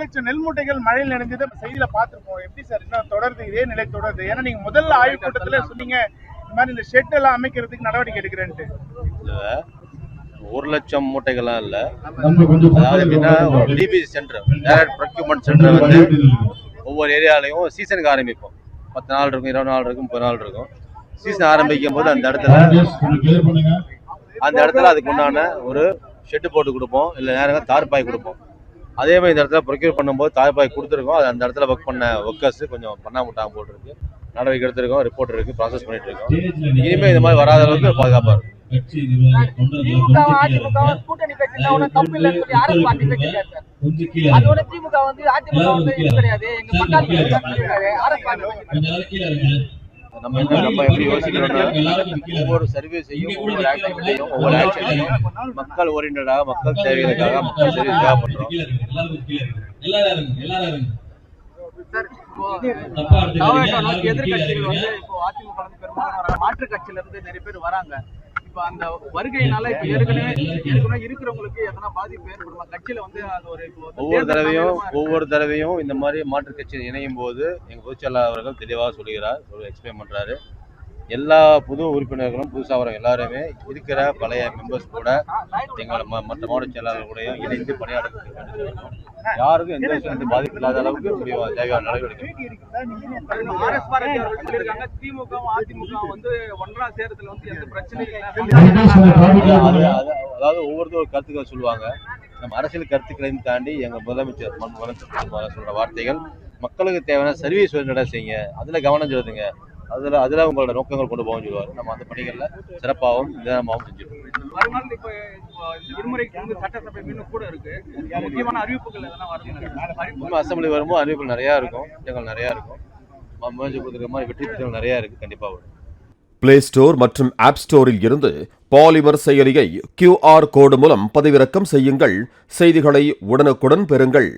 லட்சம் நெல் மூட்டைகள் மழையில் நனைஞ்சதை செய்தியில பார்த்திருப்போம். எப்படி சார் இன்னும் தொடருது, இதே நிலை தொடருது? ஏன்னா நீங்க முதல்ல ஆய்வு கூட்டத்துல சொன்னீங்க இந்த மாதிரி இந்த ஷெட் எல்லாம் அமைக்கிறதுக்கு நடவடிக்கை எடுக்கிறேன்ட்டு. 1 லட்சம் மூட்டைகள்லாம் இல்ல. அதாவது எப்படின்னா ஒரு DPC centre, direct procurement centre வந்து ஒவ்வொரு ஏரியாலையும் சீசனுக்கு ஆரம்பிப்போம். 10 நாள் இருக்கும், 20 நாள் இருக்கும், 30 நாள் இருக்கும். சீசன் ஆரம்பிக்கும் போது அந்த இடத்துல அதுக்கு உண்டான ஒரு ஷெட்டு போட்டு கொடுப்போம், இல்லை நேரம் தார்பாய் கொடுப்போம். அதே மாதிரி இந்த இடத்துல ப்ரொக்யூர் பண்ணும்போது தார்பாய் கொடுத்துருக்கோம். அது அந்த இடத்துல ஒர்க் பண்ண ஒர்க்கர்ஸ் கொஞ்சம் பண்ணாமட்டாங்க போட்டுருக்கு, நடவடிக்கை எடுத்திருக்கோம், ரிப்போர்ட் இருக்கு, ப்ராசஸ் பண்ணிட்டு இருக்கோம். இனிமேல் இந்த மாதிரி வராத அளவுக்கு பாதுகாப்பாக இருக்கும். கூட்டணி கட்சி தப்பு இல்லைன்னு சொல்லி அரசு பார்ட்டி பேசியிருக்காரு. அதோட திமுக வந்து அதிமுக வந்து இது கிடையாது, எங்க பட்டாளி அரசு பார்ட்டி. நம்ம எப்படி யோசிக்கிறோம்னா ஒவ்வொரு சர்வீஸையும், ஒவ்வொரு ஆக்டிவிட்டியும், ஒவ்வொரு ஆக்ஷனையும் மக்கள் ஓரியன்டாக, மக்கள் தேவைகளுக்காக, மக்கள் சர்வீஸாக பண்றோம். எதிர்கட்சிகள் வந்து இப்போ அதிமுக பெரும்பாலான மாற்றுக் கட்சியில இருந்து நிறைய பேர் வராங்க. இப்ப அந்த வருகையினால இப்ப ஏற்கனவே இருக்கிறவங்களுக்கு எதனா பாதிப்பு ஏற்படுமா? கட்சியில வந்து அது ஒரு ஒவ்வொரு தடவையும் இந்த மாதிரி மாற்றுக் கட்சியில் இணையும் போது எங்க பொதுச்செயலாளர் அவர்கள் தெளிவாக சொல்லுகிறார், எக்ஸ்பிளைன் பண்றாரு. எல்லா புது உறுப்பினர்களும் புதுசாக வர எல்லாருமே இருக்கிற பழைய மெம்பர்ஸ் கூட எங்களோட மற்ற மாவட்ட செயலாளர்கள் கூட இணைந்து பணியாற்றுறதுக்கு வேண்டும். யாருக்கும் எந்த விஷயம் பாதிப்பு இல்லாத அளவுக்கு தேவையான நடவடிக்கை. திமுக அதிமுக வந்து ஒன்றா சேரத்துல வந்து எந்த பிரச்சனையும் அதாவது ஒவ்வொருத்தரும் கருத்துக்கள் சொல்லுவாங்க. நம்ம அரசியல் கருத்துக்களையும் தாண்டி எங்க முதலமைச்சர் சொல்ற வார்த்தைகள் மக்களுக்கு தேவையான சர்வீஸ் செய்யுங்க, அதுல கவனம் செலுத்துங்க, அதுல உங்களோட நோக்கங்கள் கொண்டு போகும் சொல்லுவாரு. நம்ம அந்த பணிகள்ல சிறப்பாகவும் நிதானமாகவும் செஞ்சிருக்கோம். அசம்பிளி வரும்போது அறிவிப்புகள் நிறைய இருக்கும், திட்டங்கள் நிறைய இருக்கும். முயற்சி கொடுக்குற மாதிரி வெற்றி திட்டங்கள் நிறைய இருக்கு, கண்டிப்பா வரும். பிளே ஸ்டோர் மற்றும் ஆப் ஸ்டோரில் இருந்து பாலிமர் செயலியை QR கோடு மூலம் பதிவிறக்கம் செய்யுங்கள். செய்திகளை உடனுக்குடன் பெறுங்கள்.